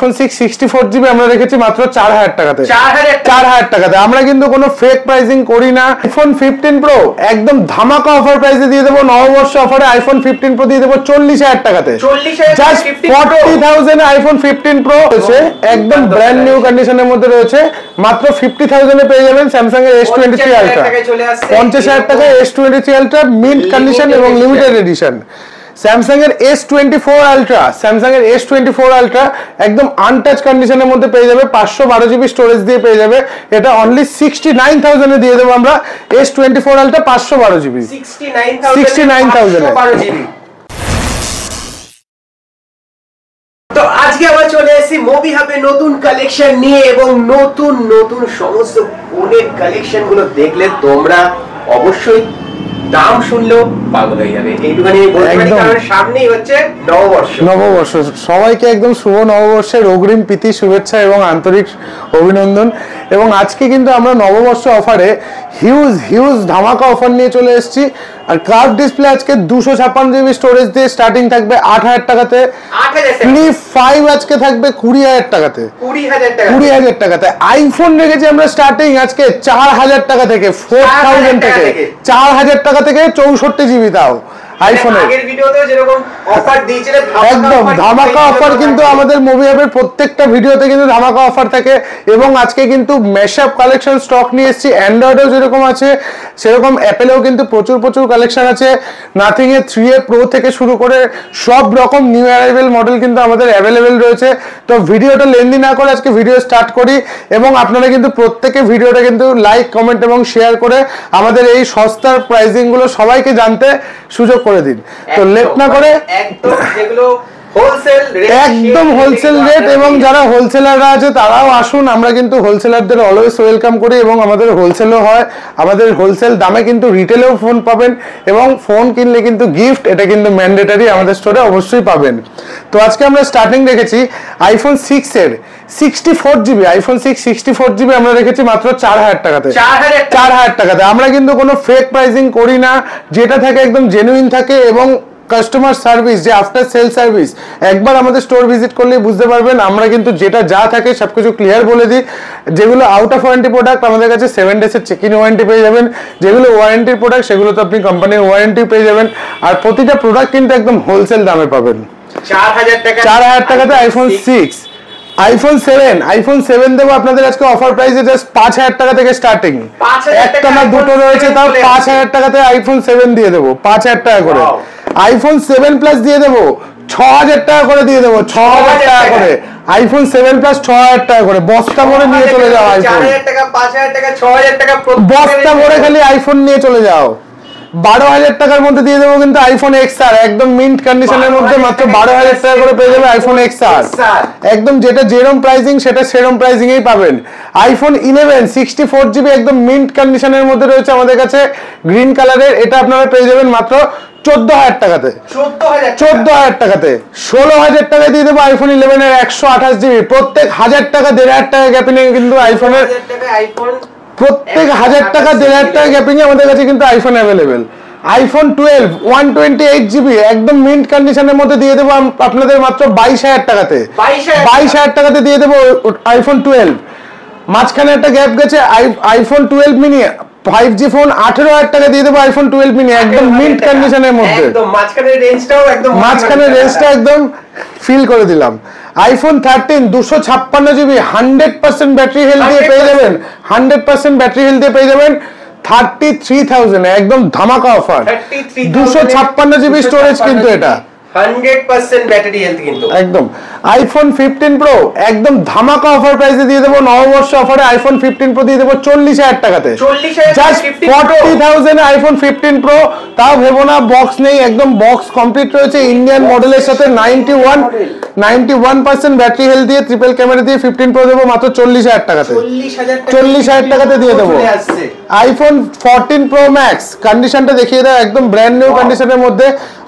IPhone 6 64GB আমরা রেখেছি মাত্র 4000 টাকাতে। 4000 টাকাতে। আমরা কিন্তু কোনো ফেক প্রাইসিং করি না। আইফোন 15 প্রো একদম ধামাকা অফার প্রাইসে দিয়ে দেবো, নববর্ষ অফারে আইফোন 15 প্রো দিয়ে দেবো 40000 টাকাতে। জাস্ট 40000 আইফোন 15 প্রো রয়েছে, একদম ব্র্যান্ড নিউ কন্ডিশনের মধ্যে রয়েছে। মাত্র 50000 এ পেয়ে যাবেন স্যামসাং এর S23 আলট্রা। 50000 টাকায় S23 আলট্রা মিন্ট কন্ডিশন এবং লিমিটেড এডিশন। স্যামসাং এর S24 আলট্রা, স্যামসাং এর S24 আলট্রা একদম আনটাচ কন্ডিশনের মধ্যে পেয়ে যাবে, 512GB স্টোরেজ দিয়ে পেয়ে যাবে। এটা অনলি 69000 এ দিয়ে দেবো আমরা S24 আলট্রা 512GB 69000 এ। তো আজকে আমরা চলে এসেছি মোবি হাবে নতুন কালেকশন নিয়ে, এবং নতুন নতুন সমস্ত ফোনের কালেকশন গুলো দেখলে তোমরা অবশ্যই দাম শুনলেও পাগল হয়ে যাবে। এইটুখানি বলতে পারি, কারণ সামনেই হচ্ছে নববর্ষ। সবাইকে একদম শুভ নববর্ষের অগ্রিম প্রীতি শুভেচ্ছা এবং আন্তরিক অভিনন্দন। এবং আজকে কিন্তু আমরা নববর্ষ অফারে হিউজ ধামাকা অফার নিয়ে চলে এসেছি। আর কার্ভ ডিসপ্লে আজকে 256GB স্টোরেজ দিয়ে স্টার্টিং থাকবে 8000 টাকাতে। ফ্লিপ 5 আজকে থাকবে 20000 টাকাতে। 20000 টাকাতে। আইফোন রেখেছি আমরা স্টার্টিং আজকে 4000 টাকা থেকে, 4000 থেকে 4000 টাকা থেকে 64GB তাও আইফোনের। আগের ভিডিওতেও যেরকম অফার দিয়েছিলেন একদম ধামাকা অফার, কিন্তু আমাদের মুভি হাবের প্রত্যেকটা ভিডিওতে কিন্তু ধামাকা অফার থাকে। এবং আজকে কিন্তু ম্যাশআপ কালেকশন স্টক নিয়ে এসেছি। অ্যান্ড্রয়েডেও যেরকম আছে সেরকম অ্যাপেলেও কিন্তু প্রচুর কালেকশন আছে। নাথিং এর 3A Pro থেকে শুরু করে সব রকম নিউ অ্যারাইভেল মডেল কিন্তু আমাদের অ্যাভেলেবেল রয়েছে। তো ভিডিওটা লেন্দি না করে আজকে ভিডিও স্টার্ট করি, এবং আপনারা কিন্তু প্রত্যেকে ভিডিওটা কিন্তু লাইক কমেন্ট এবং শেয়ার করে আমাদের এই সস্তার প্রাইসিং গুলো সবাইকে জানতে সুযোগ করে দিন। তো লেট না করে একদম যেগুলো একদম হোলসেল রেট, এবং যারা হোলসেলাররা আছে তারাও আসুন। আমরা কিন্তু হোলসেলারদের অলওয়েজ ওয়েলকাম করি, এবং আমাদের হোলসেলও হয়। আমাদের হোলসেল দামে কিন্তু রিটেলেও ফোন পাবেন, এবং ফোন কিনলে কিন্তু গিফট, এটা কিন্তু ম্যান্ডেটারি আমাদের স্টোরে অবশ্যই পাবেন। তো আজকে আমরা স্টার্টিং রেখেছি আইফোন 6 এর 64GB, আইফোন 6 64GB আমরা রেখেছি মাত্র 4000 টাকাতে। 4000 টাকাতে। আমরা কিন্তু কোনো ফেক প্রাইসিং করি না, যেটা থাকে একদম জেনুইন থাকে। এবং কাস্টমার সার্ভিস, যে আফটার সেল সার্ভিস, একবার আমাদের স্টোর ভিজিট করলে বুঝতে পারবেন। আমরা কিন্তু যেটা যা থাকে সবকিছু ক্লিয়ার বলে দিই। যেগুলো আউট অফ ওয়ারেন্টি প্রোডাক্ট আমাদের কাছে 7 ডেজের চেক ইন ওয়ারেন্টি পেয়ে যাবেন। যেগুলো ওয়ারেন্টির প্রোডাক্ট সেগুলো তো আপনি কোম্পানির ওয়ারেন্টি পেয়ে যাবেন। আর প্রতিটা প্রোডাক্ট কিন্তু একদম হোলসেল দামে পাবেন। 4000 টাকাতে আইফোন 6। আইফোন 7 দেবো আপনাদের আজকে অফার প্রাইসে জাস্ট 5000 টাকা থেকে স্টার্টিং। একটা না দুটো রয়েছে, তাও 5000 টাকাতে আইফোন 7 দিয়ে দেবো 5000 টাকা করে। আইফোন 7 প্লাস দিয়ে দেবো 6000 টাকা করে দিয়ে দেবো, 6000 টাকা করে। আইফোন 7 প্লাস 6000 টাকা করে বস্তা ভরে নিয়ে চলে যাও। আইফোন 4000 টাকা 5000 টাকা 6000 টাকা বস্তা ভরে খালি আইফোন নিয়ে চলে যাও। 12000 টাকার মধ্যে দিয়ে দেবো কিন্তু আইফোন XR, একদম মিন্ট কন্ডিশনের মধ্যে মাত্র 12000 টাকা করে পেয়ে যাবে আইফোন XR। একদম যেটা যেরকম প্রাইসিং সেটা সেরকম প্রাইসিং এই পাবেন। আইফোন 11 64GB একদম মিন্ট কন্ডিশনের মধ্যে রয়েছে আমাদের কাছে, গ্রিন কালারের। এটা আপনারা পেয়ে যাবেন মাত্র 14000 টাকাতে। 14000 টাকাতে। 16000 টাকা দিয়ে দেবো আইফোন 11 এর 128GB। প্রত্যেক 1000 টাকা 1500 টাকা গ্যাপিং কিন্তু আইফোনের, প্রত্যেক 1000 টাকা 1500 টাকা গ্যাপিং আমাদের কাছে কিন্তু আইফোন অ্যাভেলেবেল। আইফোন 12 128GB একদম মিন্ট কন্ডিশনের মধ্যে দিয়ে দেবো আপনাদের মাত্র 22000 টাকাতে। 22000 টাকাতে দিয়ে দেবো আইফোন 12। মাঝখানে একটা গ্যাপ গেছে, আইফোন 12 মিনি 5G ফোন 18000 টাকা দিয়ে দেবো আইফোন 12 মিনি একদম মিন্ট কন্ডিশনের মধ্যে। একদম মাঝখানের রেঞ্জটা একদম ফিল করে দিলাম। আইফোন 13 256GB 100% ব্যাটারি হেলথ দিয়ে পেয়ে যাবেন, 100% ব্যাটারি হেলথ দিয়ে পেয়ে যাবেন 33000 একদম ধামাকা অফার। 256GB স্টোরেজ কিন্তু এটা 100% ব্যাটারি হেলথ কিন্তু একদম। আইফোন 15 প্রো একদম ধামাকা অফার প্রাইসে দিয়ে দেবো, নববর্ষ অফারে আইফোন 15 প্রো দিয়ে দেবো 40000 টাকাতে। জাস্ট 40000 আইফোন 15 প্রো, তাও ভেবো না বক্স নেই, একদম বক্স কমপ্লিট রয়েছে ইন্ডিয়ান মডেলের সাথে। 91% ব্যাটারি হেলথ দিয়ে ট্রিপল ক্যামেরা দিয়ে 15 প্রো দেবো মাত্র 40000 টাকাতে। 40000 টাকাতে দিয়ে দেবো। আইফোন 14 প্রো ম্যাক্স কন্ডিশনটা দেখিয়ে দাও, একদম ব্র্যান্ড নিউ কন্ডিশনের মধ্যে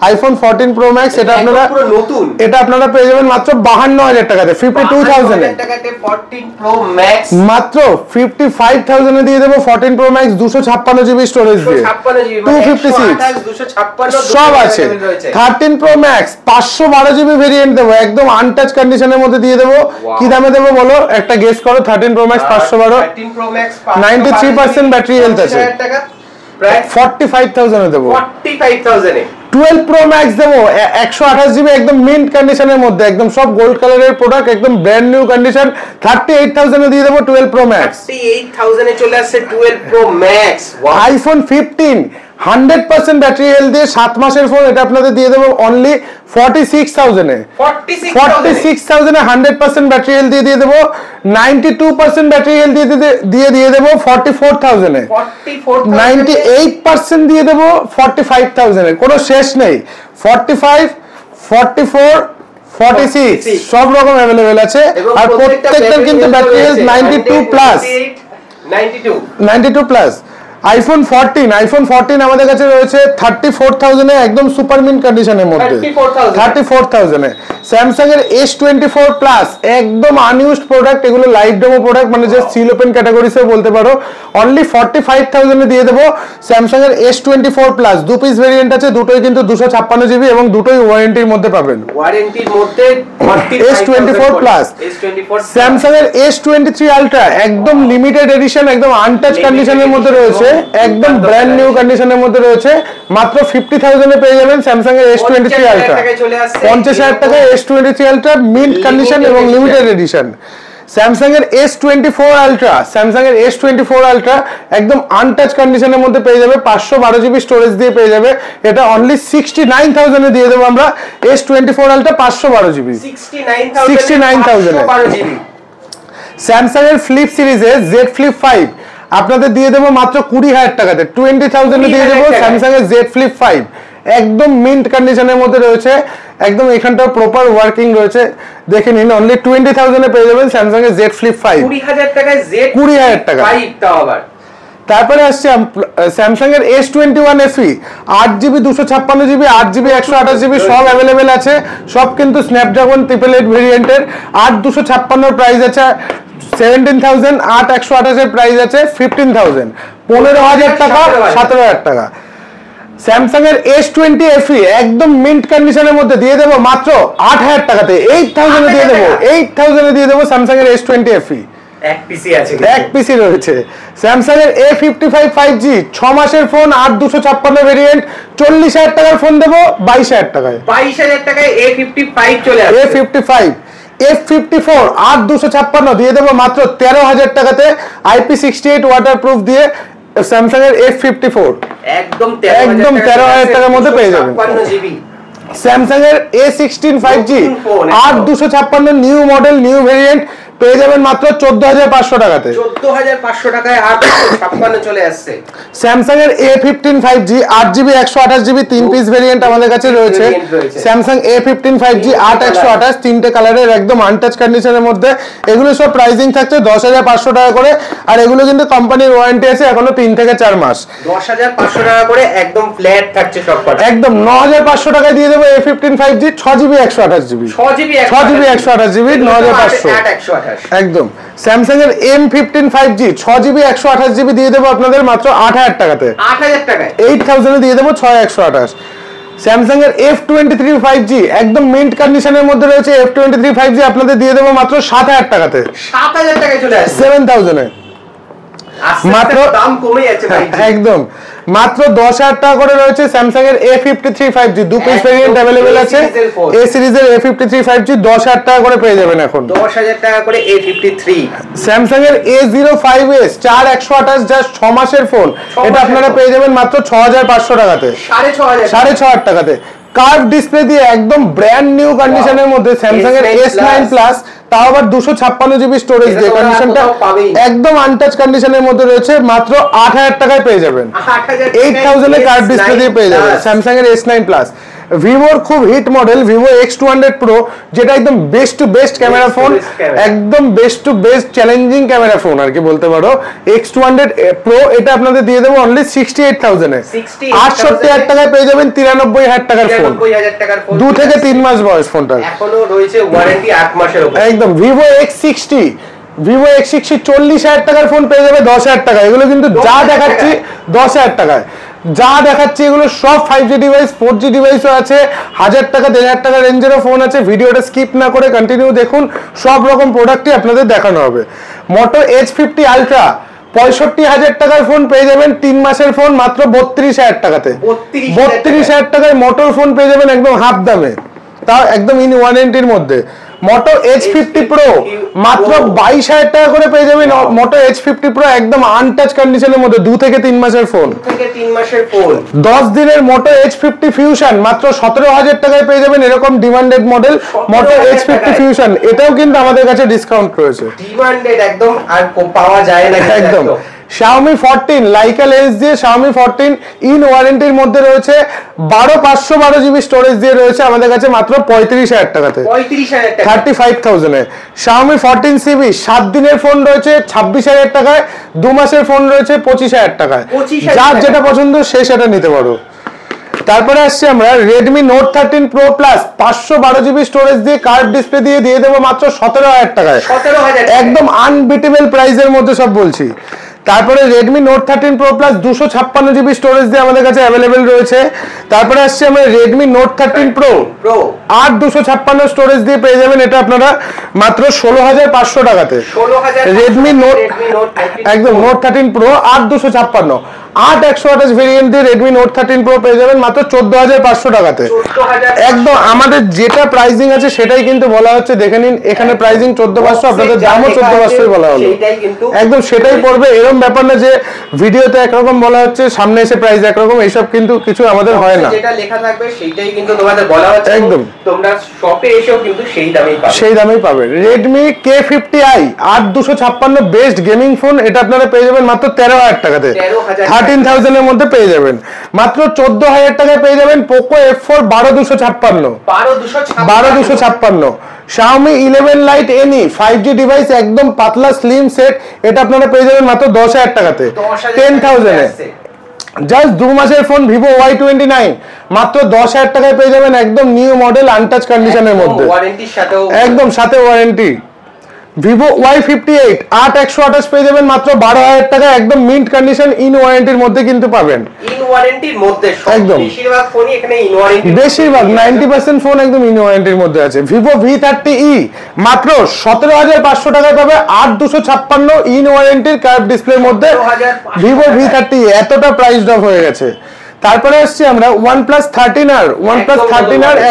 আইফোন 14 প্রো ম্যাক্স, এটা আপনারা পুরো নতুন, এটা আপনারা পেয়ে যাবেন মাত্র 52000 টাকাতে, 52000 এ টাকাতে 14 প্রো ম্যাক্স, মাত্র 55000 এ দিয়ে দেব 14 প্রো ম্যাক্স 256 জিবি স্টোরেজ দিয়ে, 256 256 সব আছে। 13 প্রো ম্যাক্স 512 জিবি ভেরিয়েন্ট দেবো, একদম আনটাচ কন্ডিশনের মধ্যে দিয়ে দেবো। কি দামে দেবো বলো, একটা গেস করো। 13 pro max 512, 13 pro max 93% battery health আছে, টাকা প্রায় 45000 এ দেবো। 45000 এ 12 প্রো ম্যাক্স দেবো 128 জিবি, একদম মিন্ট কন্ডিশনের মধ্যে, একদম সব গোল্ড কালারের প্রোডাক্ট, একদম ব্র্যান্ড নিউ কন্ডিশন, 38000 এ দিয়ে দেবো 12 প্রো ম্যাক্স। 38000 এ চলে আসছে 12 pro max. IPhone 15 100% battery health দিয়ে 7 মাসের ফোন, এটা আপনাদের দিয়ে দেবো অনলি 46000 এ, 46000 এ 100% ব্যাটারি হেলথ দিয়ে দেবো, 92% ব্যাটারি হেলথ দিয়ে দেবো 44000 এ, 98% দিয়ে দেবো 45000 এ, কোনো শেষ নেই। 45, 44, 46 সব রকম अवेलेबल আছে, আর প্রত্যেকটার কিন্তু battery health 92 plus, 92 plus. IPhone 14 আমাদের কাছে রয়েছে 34000 এ, একদম সুপার মিন্ট কন্ডিশনের মধ্যে, 34000 এ। স্যামসাং এর S24 প্লাস একদম আনইউজড প্রোডাক্ট, এগুলো লাইভ ডেমো প্রোডাক্ট, মানে যে সিল ওপেন ক্যাটাগরিসে বলতে পারো, অনলি 45000 এ দিয়ে দেবো স্যামসাং এর S24 প্লাস। দু পিস ভেরিয়েন্ট আছে, দুটোই কিন্তু 256 জিবি এবং দুটোই ওয়ারেন্টির মধ্যে পাবেন, ওয়ারেন্টির মধ্যে। S24 plus. স্যামসাং এর S23 আলট্রা একদম লিমিটেড এডিশন, একদম আনটাচ কন্ডিশনের মধ্যে রয়েছে, একদম ব্র্যান্ড নিউ কন্ডিশনের মধ্যে রয়েছে, মাত্র 50000 এ পেয়ে যাবেন স্যামসাং এর S23 আলট্রা, 50000 টাকায় S23 আলট্রা মিন্ট কন্ডিশন এবং লিমিটেড এডিশন। স্যামসাং এর S24 আলট্রা, স্যামসাং এর S24 আলট্রা একদম আনটাচ কন্ডিশনের মধ্যে পেয়ে যাবে, 512 জিবি স্টোরেজ দিয়ে পেয়ে যাবে, এটা অনলি 69000 এ দিয়ে দেবো আমরা। S24 আলট্রা 512 জিবি 69000 এ। স্যামসাং এর ফ্লিপ সিরিজের Z Flip 5 আপনাদের দিয়ে দেবো মাত্র 20000 টাকাতে, 20000 এ দিয়ে দেবো স্যামসাং এর Z Flip 5, একদম মিন্ট কন্ডিশনের মধ্যে রয়েছে, একদম এখানটা প্রপার ওয়ার্কিং রয়েছে, দেখে নিন। অনলি 20000 এ পেয়ে যাবেন স্যামসাং এর Z Flip 5, 20000 টাকায় Z 20000 টাকা 5 তাও আবার। তারপরে আসছে স্যামসাং এর S21 FE, 8GB 256 GB, 8GB 128 GB সব অ্যাভেলেবেল আছে, সব কিন্তু স্ন্যাপড্রাগন 888 ভেরিয়েন্টের। 8256 প্রাইস আছে, 17000, 8128 এর প্রাইস আছে 15000, 15000 টাকা 17000 টাকা। স্যামসাং এর S20 FE একদম মিন্ট কন্ডিশনের মধ্যে দিয়ে দেবো মাত্র 8000 টাকাতে, 8000 এ দিয়ে দেবো, 8000 এ দিয়ে দেবো স্যামসাং এর S20 FE, এক পিসি আছে, এক পিসি রয়েছে। স্যামসাং এর A55 5G 6 মাসের ফোন, 8256 ভেরিয়েন্ট, 40000 টাকার ফোন দেবো 22000 টাকায়, 22000 টাকায় A55 চলে আসছে। A55 F54 8256 দিয়ে দেবো মাত্র 13000 টাকাতে, IP68 ওয়াটারপ্রুফ দিয়ে স্যামসাং এর F54 একদম 13000 টাকার মধ্যে পেয়ে যাবেন। 56 জিবি স্যামসাং এর A16 5G 8256 new model new variant পেয়ে যাবেন মাত্র 14500 টাকাতে, 14500 টাকায় 856 চলে আসছে। স্যামসাং এর A15 5G 8GB 128GB 3 piece variant আমাদের কাছে রয়েছে। স্যামসাং A15 5G 8128 তিনটে কালারের, একদম আনটাচ কন্ডিশনের মধ্যে। এগুলো সব প্রাইসিং থাকছে 10500 টাকা করে, আর এগুলো কিন্তু কোম্পানির ওয়ারেন্টি আছে এখনো 3 থেকে 4 মাস। 10500 টাকা করে একদম ফ্ল্যাট থাকছে সবকটা, একদম 9500 টাকায় দিয়ে দেবো A15 5G 6GB 128GB, 6GB 128GB 9500 একদম। স্যামসাং এর M15 5G 6GB 128GB দিয়ে দেবো আপনাদের মাত্র 8000 টাকাতে, 8000 টাকায় 8000 এ দিয়ে দেবো 6128। স্যামসাং এর F23 5G একদম মিন্ট কন্ডিশনের মধ্যে রয়েছে, F23 5G আপনাদের দিয়ে দেবো মাত্র 7000 টাকাতে, 7000 টাকায় চলে আসছে, 7000 এ মাত্র, দাম কমে যাচ্ছে ভাই, একদম মাত্র 10000 টাকা করে রয়েছে। স্যামসাং এর A53 5G দু পিস ভেরিয়েন্ট अवेलेबल আছে, A সিরিজের A53 5G 10000 টাকা করে পেয়ে যাবেন এখন, 10000 টাকা করে A53। স্যামসাং এর A05s 4128 জাস্ট 6 মাসের ফোন, এটা আপনারা পেয়ে যাবেন মাত্র 6500 টাকাতে, 6500 টাকাতে। কার্ভ ডিসপ্লে দিয়ে একদম ব্র্যান্ড নিউ কন্ডিশনের মধ্যে স্যামসাং এর S9 প্লাস, তাও আবার 256GB স্টোরেজ দিয়ে, কন্ডিশনটা একদম আনটাচ কন্ডিশনের মধ্যে রয়েছে, মাত্র 8000 টাকায় পেয়ে যাবেন, 8000 এ কার্ভ ডিসপ্লে দিয়ে পেয়ে যাবেন স্যামসাং এর S9 প্লাস। ভিভোর খুব hit model Vivo X200 Pro, যেটা একদম best to best camera phone, একদম best to best challenging camera phone আর কি বলতে পারো। X200 Pro এটা আপনাদের দিয়ে দেবো অনলি 68,000 এ। 68,000 টাকায় পেয়ে যাবেন 93,000 টাকার ফোন, 2 থেকে 3 মাস বয়স ফোনটার, এখনো রয়েছে ওয়ারেন্টি 8 মাসের উপর। একদম ভিভো X60 40,000 টাকার ফোন পেয়ে যাবে 10,000 টাকা। এগুলো কিন্তু যা দেখাচ্ছি 10,000 টাকায় যা দেখাচ্ছি এগুলো সব 5G ডিভাইস, 4G ডিভাইসও আছে, 1000 টাকা 1,500 টাকা রেঞ্জেরও ফোন আছে। ভিডিওটা স্কিপ না করে কন্টিনিউ দেখুন, সব রকম প্রোডাক্টই আপনাদের দেখানো হবে। মোটো H50 আলট্রা 65,000 টাকার ফোন পেয়ে যাবেন 3 মাসের ফোন মাত্র 32,000 টাকাতে। 32,000 টাকায় মোটর ফোন পেয়ে যাবেন একদম হাফ দামে, তাও একদম ইন ওয়ারেন্টির মধ্যে। মোটো H50 Pro মাত্র 22,000 টাকা করে পেয়ে যাবেন। মোটো H50 Pro একদম আনটাচ কন্ডিশনের মধ্যে 2 থেকে 3 মাসের ফোন, 10 দিনের মোটো H50 Fusion মাত্র 17,000 টাকায় পেয়ে যাবেন। এরকম ডিমান্ডেড মডেল মোটো H50 Fusion, এটাও কিন্তু আমাদের কাছে ডিসকাউন্ট রয়েছে, ডিমান্ডেড একদম, আর পাওয়া যায় না একদম। Xiaomi 14 লাইকা লেন্স দিয়ে Xiaomi 14 ইন ওয়ারেন্টির মধ্যে রয়েছে, 512 জিবি স্টোরেজ দিয়ে রয়েছে আমাদের কাছে মাত্র 35,000 টাকাতে, 35,000 এ। Xiaomi 14CB 7 দিনের ফোন রয়েছে 26,000 টাকায়, 2 মাসের ফোন রয়েছে 25,000 টাকায়। যার যেটা পছন্দ সে সেটা নিতে পারো। তারপরে আসছে আমরা Redmi Note 13 Pro Plus 512 GB storage দিয়ে কার্ভ ডিসপ্লে দিয়ে দেবো মাত্র 17,000 টাকায়, একদম আনবিটেবল প্রাইসের মধ্যে সব বলছি। তারপরে Redmi Note 13 Pro Plus 256 GB storage দিয়ে আমাদের কাছে अवेलेबल রয়েছে। তারপরে আসছে আমরা Redmi Note 13 Pro 256 স্টোরেজ দিয়ে পেয়ে যাবেন, এটা আপনারা মাত্র 16,500 টাকাতে। Redmi Note একদম Note 13 Pro 256 128 ভেরিয়েন্ট দিয়ে Redmi Note 13 Pro পেয়ে যাবেন মাত্র 14,500 টাকাতে। একদম আমাদের যেটা প্রাইসিং আছে সেটাই কিন্তু বলা হচ্ছে, দেখে নিন এখানে প্রাইসিং 14,500, আপনাদের দামও 14,500 বলা হলো, একদম সেটাই পড়বে। এরকম ব্যাপার না যে ভিডিওতে একরকম বলা হচ্ছে সামনে এসে প্রাইস একরকম, এইসব কিন্তু কিছু আমাদের হয় না, যেটা লেখা থাকবে সেইটাই কিন্তু তোমাদের বলা হচ্ছে, একদম তোমরা শপে এসেও কিন্তু সেই দামেই পাবে। Redmi K50i 8256 best gaming phone, এটা আপনারা পেয়ে যাবেন মাত্র 13,000 টাকাতে, 13,000 এর মধ্যে পেয়ে যাবেন। মাত্র 14,000 টাকায় পেয়ে যাবেন Poco F4 12256। Xiaomi 11 Lite NE 5G device একদম পাতলা স্লিম সেট, এটা আপনারা পেয়ে যাবেন মাত্র 10,000 টাকাতে, 10,000 এ। জাস্ট 2 মাসের ফোন Vivo Y29 মাত্র 10,000 টাকায় পেয়ে যাবেন, একদম নিউ মডেল আনটাচ কন্ডিশনের মধ্যে, একদম সাথে ওয়ারেন্টি। Vivo Y58 8128 পেয়ে যাবেন মাত্র 12,000 টাকা, একদম মিন্ট কন্ডিশন ইন ওয়ারেন্টির মধ্যে কিন্তু পাবেন, ইন ওয়ারেন্টির মধ্যে একদম বেশিরভাগ ফোনই এখানে ইন ওয়ারেন্টি, বেশিরভাগ 90% ফোন একদম ইন ওয়ারেন্টির মধ্যে আছে। Vivo V30e মাত্র 17,500 টাকায় পাবে 8256 ইন ওয়ারেন্টির কার্ভ ডিসপ্লের মধ্যে। Vivo V30e এতটা প্রাইস ড্রপ হয়ে গেছে। তারপরে আসছি আমরা OnePlus 13R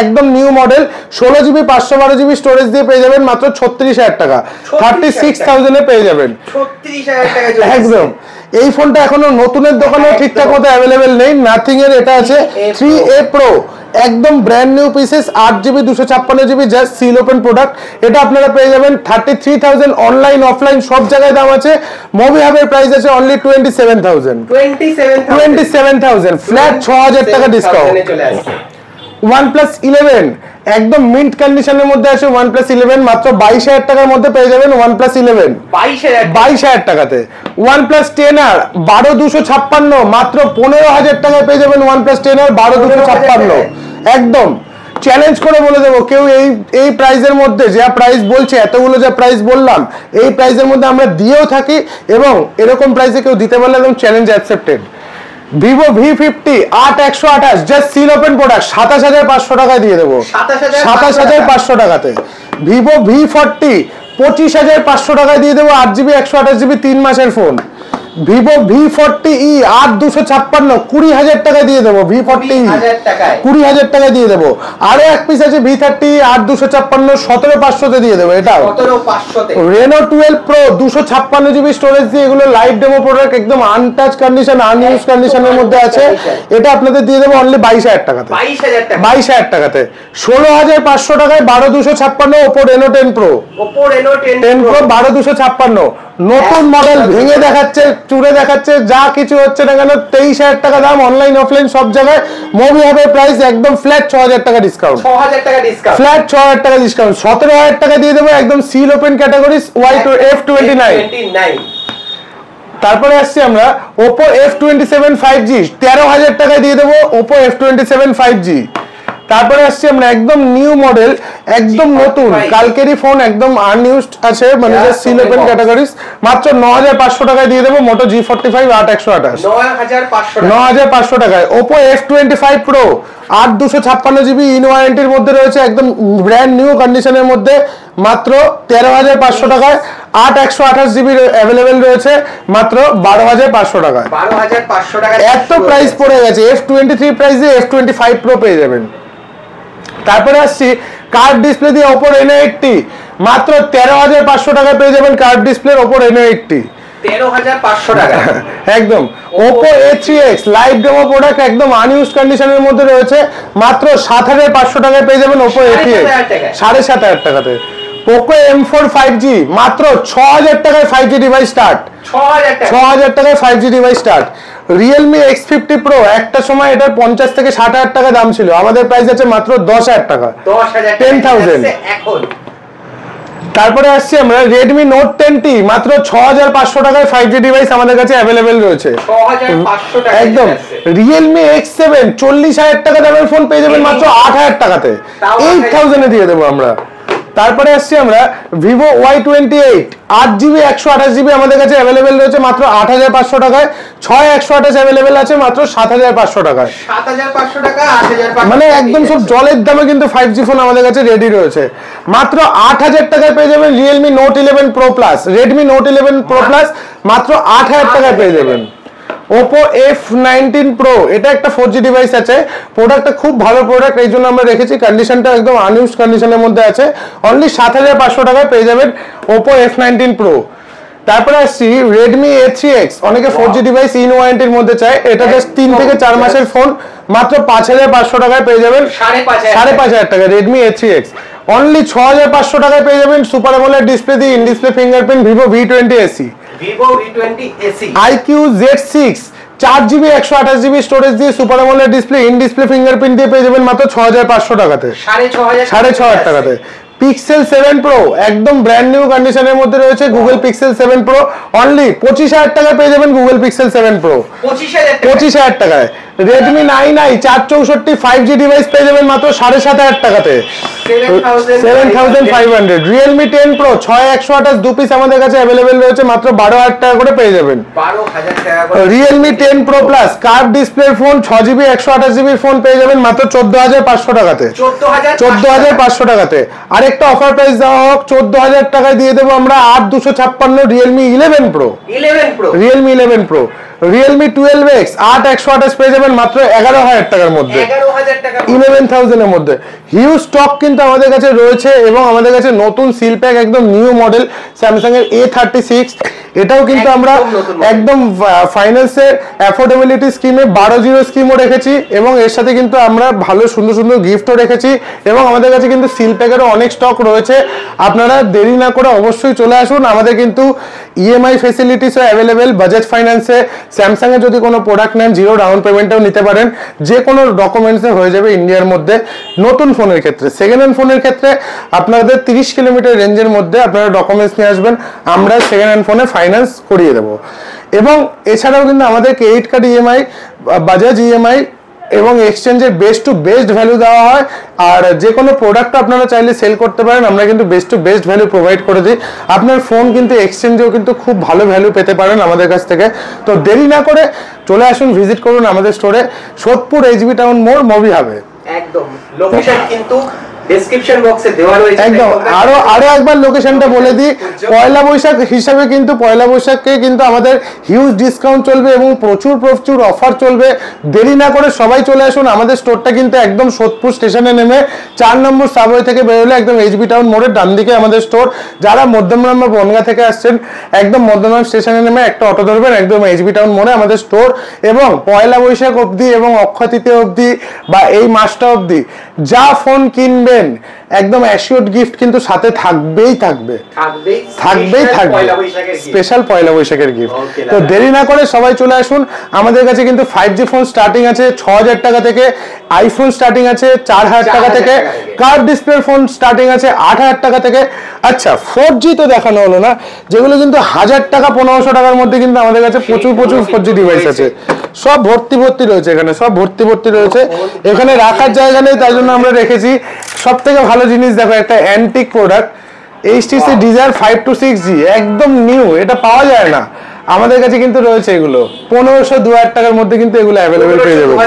একদম new model 16 GB 512 GB storage দিয়ে পেয়ে যাবেন মাত্র 36,000 টাকা, 36,000 এ পেয়ে যাবেন, 36,000 টাকা একদম। এই ফোনটা এখনো নতুনের দোকানে ঠিকঠাক মতো अवेलेबल নেই, নাথিং এর এটা আছে 3A Pro একদম brand new pieces 8GB 256GB just seal open product, এটা আপনারা পেয়ে যাবেন 33,000, অনলাইন অফলাইন সব জায়গায় দাম আছে। মোবি হাবের প্রাইস আছে অনলি 27,000 ফ্ল্যাট 6,000 টাকা ডিসকাউন্ট। OnePlus 11 একদম মিন্ট কন্ডিশনের মধ্যে আছে, OnePlus 11 মাত্র 22,000 টাকার মধ্যে পেয়ে যাবেন OnePlus 11 22,000 টাকাতে। OnePlus 10R 12,256 মাত্র 15,000 টাকায় পেয়ে যাবেন OnePlus 10R 12,256, একদম চ্যালেঞ্জ করে বলে দেবো কেউ এই প্রাইসের মধ্যে যা প্রাইস বলছে, এতগুলো যা প্রাইস বললাম এই প্রাইসের মধ্যে আমরা দিয়েও থাকি, এবং এরকম প্রাইসে কেউ দিতে পারলে একদম challenge accepted. Vivo V50 8128 just seal open product 27,500 টাকায় দিয়ে দেবো, 27,500 টাকাতে। Vivo V40 25,500 টাকায় দিয়ে দেবো, 8GB 128GB 3 মাসের ফোন। Vivo V40e 8256 20,000 টাকায় দিয়ে দেবো, V40e 20,000 টাকায় দিয়ে দেবো। আরো এক পিস আছে V30 8256 17,500 দিয়ে দেবো, এটা 17,500 Reno 12 Pro 256GB স্টোরেজ দিয়ে, এগুলো লাইভ ডেমো প্রোডাক্ট একদম আনটাচ কন্ডিশন আনইউজ কন্ডিশনের মধ্যে আছে, এটা আপনাদের দিয়ে দেবো অনলি 22,000 টাকাতে, 22,000 টাকাতে। 16,500 টাকায় 12,256 Oppo Reno 10 Pro 12,256 নতুন মডেল ভেঙে দেখাচ্ছে, চুরে দেখাচ্ছে, যা কিছু হচ্ছে না কেন 23,000 টাকা দাম, অনলাইন অফলাইন সব জায়গায়। মোবি হাবের প্রাইস একদম ফ্ল্যাট 6,000 টাকা ডিসকাউন্ট, 6,000 টাকা ডিসকাউন্ট, ফ্ল্যাট 6,000 টাকা ডিসকাউন্ট, 17,000 টাকা দিয়ে দেবো একদম সিল ওপেন ক্যাটাগরিজ F29। তারপরে আসছি আমরা Oppo F27 5G 13,000 টাকায় দিয়ে দেবো Oppo F27 5G। তারপরে আসছি আমরা একদম নিউ মডেল, একদম নতুন কালকেরই ফোন, একদম আনইউজড আছে, মানে যে সিল ওপেন ক্যাটাগরিজ, মাত্র 9,500 টাকায় দিয়ে দেবো Moto G45 8/128, 9,500 টাকায়। Oppo F25 Pro 8/256 GB in ওয়ারেন্টির মধ্যে রয়েছে, একদম ব্র্যান্ড নিউ কন্ডিশনের মধ্যে, মাত্র 13,500 টাকায়। 8/128 GB অ্যাভেলেবেল রয়েছে মাত্র 12,500 টাকায়। 12,500 টাকা এত প্রাইস পড়ে গেছে, F23 প্রাইসে F25 Pro পেয়ে যাবেন। তারপরে আসছি কার্ভ ডিসপ্লে দিয়ে Oppo Reno80 মাত্র 13,500 টাকায় পেয়ে যাবেন কার্ভ ডিসপ্লে Oppo Reno80, 13,500 টাকা একদম। Oppo A3X live demo product, একদম আনইউজড কন্ডিশনের মধ্যে রয়েছে, মাত্র 7,500 টাকায় পেয়ে যাবেন Oppo A3X, 7,500 টাকাতে। Poco M4 5G মাত্র 6,000 টাকায় 5G ডিভাইস স্টার্ট, 6,000 টাকায় 5G device start. Realme X50 Pro একটা সময় এটার 50 থেকে 60,000 টাকা দাম ছিল, আমাদের প্রাইস আছে মাত্র 10,000 টাকা, 10,000 এখন। তারপরে আসছি আমরা Redmi Note 10T মাত্র 6,500 টাকায় 5G ডিভাইস আমাদের কাছে অ্যাভেলেবেল রয়েছে, 6,500 টাকা একদম। Realme X7 40,000 টাকা দামের ফোন পেয়ে যাবেন মাত্র 8,000 টাকাতে, 8,000 এ দিয়ে দেবো আমরা। তারপরে আসছি আমরা Vivo Y28 8GB 128GB আমাদের কাছে অ্যাভেলেবেল রয়েছে মাত্র 8,500 টাকায়, 6/128 অ্যাভেলেবেল আছে মাত্র 7,500 টাকায়, 7,500 টাকা, 8,500, মানে একদম সব জলের দামে কিন্তু 5G ফোন আমাদের কাছে রেডি রয়েছে। মাত্র 8,000 টাকায় পেয়ে যাবেন Realme Note 11 Pro Plus, Redmi Note 11 Pro Plus মাত্র 8,000 টাকায় পেয়ে যাবেন। Oppo F19 Pro এটা একটা 4G ডিভাইস আছে, প্রোডাক্টটা খুব ভালো প্রোডাক্ট, এই জন্য আমরা রেখেছি, কন্ডিশনটা একদম আনইউজড কন্ডিশনের মধ্যে আছে, অনলি 7,500 টাকায় পেয়ে যাবেন Oppo F19 Pro। তারপরে আসছি Redmi A3X, অনেকে 4G ডিভাইস ইন ওয়ারেন্টির মধ্যে চায়, এটা জাস্ট 3 থেকে 4 মাসের ফোন, মাত্র 5,500 টাকায় পেয়ে যাবেন, 5,500 টাকা Redmi A3X। অনলি 6,500 টাকায় পেয়ে যাবেন সুপার অ্যামোলেড ডিসপ্লে দিয়ে in display fingerprint Vivo V20 SE, iQ Z6 4GB 128GB storage দিয়ে super AMOLED display in display fingerprint দিয়ে পেয়ে যাবেন মাত্র 6,500 টাকাতে, 6,500 টাকাতে। Pixel 7 Pro একদম ব্র্যান্ড নিউ কন্ডিশনের মধ্যে রয়েছে, Google Pixel 7 Pro অনলি 25,000 টাকায় পেয়ে যাবেন Google Pixel 7 Pro, 25,000 টাকায়। Redmi 9i 464 5G ডিভাইস পেয়ে যাবেন মাত্র 7,500 টাকাতে, 7,500। Realme 10 Pro 6/128 দু পিস আমাদের কাছে অ্যাভেলেবেল রয়েছে, মাত্র 12,000 টাকা করে পেয়ে যাবেন। 12,000 টাকা করে। Realme 10 Pro Plus curve display phone 6GB 128GB phone পেয়ে যাবেন মাত্র 14,500 টাকাতে, 14,500 টাকাতে। আরেকটা অফার প্রাইস দেওয়া হোক, 14,000 টাকায় দিয়ে দেবো আমরা 8,256 Realme 11 Pro, Realme 11 Pro। Realme 12X 8/128 পেয়ে যাবেন মাত্র 11,000 টাকার মধ্যে, 11,000 এর মধ্যে। হিউজ স্টক কিন্তু আমাদের কাছে রয়েছে, এবং আমাদের কাছে নতুন সিল প্যাক একদম নিউ মডেল স্যামসাং এর A36, এটাও কিন্তু আমরা একদম ফাইন্যান্সের অ্যাফোর্ডেবিলিটি স্কিমে 12/0 স্কিমও রেখেছি, এবং এর সাথে কিন্তু আমরা ভালো সুন্দর সুন্দর গিফটও রেখেছি, এবং আমাদের কাছে কিন্তু সিল প্যাকেরও অনেক স্টক রয়েছে। আপনারা দেরি না করে অবশ্যই চলে আসুন, আমাদের কিন্তু ইএমআই ফেসিলিটিসও অ্যাভেলেবেল বাজাজ ফাইন্যান্সে। স্যামসাং এর যদি কোনো প্রোডাক্ট নেন 0 ডাউন পেমেন্টও নিতে পারেন, যে কোনো ডকুমেন্টসে হয়ে যাবে ইন্ডিয়ার মধ্যে। নতুন ফোনের ক্ষেত্রে, সেকেন্ড হ্যান্ড ফোনের ক্ষেত্রে আপনাদের 30 কিলোমিটার রেঞ্জের মধ্যে আপনারা ডকুমেন্টস নিয়ে আসবেন, আমরা সেকেন্ড হ্যান্ড ফোনে ফাইন্যান্স করিয়ে দেবো। এবং এছাড়াও কিন্তু আমাদের credit card EMI, Bajaj EMI এবং এক্সচেঞ্জের বেস্ট টু বেস্ট ভ্যালু দেওয়া হয়। আর যে কোনো প্রোডাক্ট আপনারা চাইলে সেল করতে পারেন, আমরা কিন্তু best to best value provide করে দিই। আপনার ফোন কিন্তু এক্সচেঞ্জেও কিন্তু খুব ভালো ভ্যালু পেতে পারেন আমাদের কাছ থেকে। তো দেরি না করে চলে আসুন, ভিজিট করুন আমাদের স্টোরে, সোদপুর এইচবি টাউন মোড়, মোবি হাবে। একদম লোকেশন কিন্তু ডেসক্রিপশন বক্সে দেওয়া রয়েছে। একদম আরো একবার লোকেশনটা বলে দিই, পয়লা বৈশাখ হিসাবে কিন্তু পয়লা বৈশাখকে কিন্তু আমাদের হিউজ ডিসকাউন্ট চলবে এবং প্রচুর প্রচুর অফার চলবে। দেরি না করে সবাই চলে আসুন, আমাদের স্টোরটা কিন্তু একদম সোদপুর স্টেশনে নেমে 4 নম্বর সাবওয়ে থেকে বেরোলে একদম এইচবি টাউন মোড়ের ডান দিকে আমাদের স্টোর। যারা মধ্যমগ্রাম বা বনগাঁ থেকে আসছেন, একদম মধ্যমগ্রাম স্টেশনে নেমে একটা অটো ধরবেন, একদম এইচবি টাউন মোড়ে আমাদের স্টোর। এবং পয়লা বৈশাখ অবধি এবং অক্ষয় তৃতীয়া অবধি বা এই মাসটা অবধি যা ফোন কিনবেন নেবেন একদম অ্যাসিওর্ড গিফট কিন্তু সাথে থাকবেই থাকবে স্পেশাল পয়লা বৈশাখের গিফট। তো দেরি না করে সবাই চলে আসুন আমাদের কাছে, কিন্তু 5G ফোন স্টার্টিং আছে 6,000 টাকা থেকে, আইফোন স্টার্টিং আছে 4,000 টাকা থেকে, কার্ভ ডিসপ্লে ফোন স্টার্টিং আছে 8,000 টাকা থেকে। আচ্ছা 4G তো দেখানো হলো না, যেগুলো কিন্তু 1,000 টাকা 1,500 টাকার মধ্যে কিন্তু আমাদের কাছে প্রচুর 4G ডিভাইস আছে, সব ভর্তি রয়েছে এখানে, সব ভর্তি রয়েছে। এখানে রাখার জায়গা নেই, তাই জন্য আমরা রেখেছি। সব থেকে ভালো জিনিস দেখো, একটা antique product HTC Desire 5 to 6G, একদম নিউ, এটা পাওয়া যায় না আমাদের কাছে কিন্তু রয়েছে। এগুলো 1,500-2,000 টাকার মধ্যে কিন্তু এগুলো অ্যাভেলেবেল পেয়ে যাবেন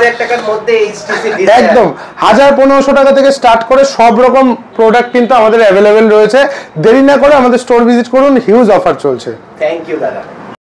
একদম। 1,000-1,500 টাকা থেকে স্টার্ট করে সব রকম প্রোডাক্ট কিন্তু আমাদের অ্যাভেলেবেল রয়েছে। দেরি না করে আমাদের স্টোর ভিজিট করুন, হিউজ অফার চলছে। থ্যাংক ইউ দাদা।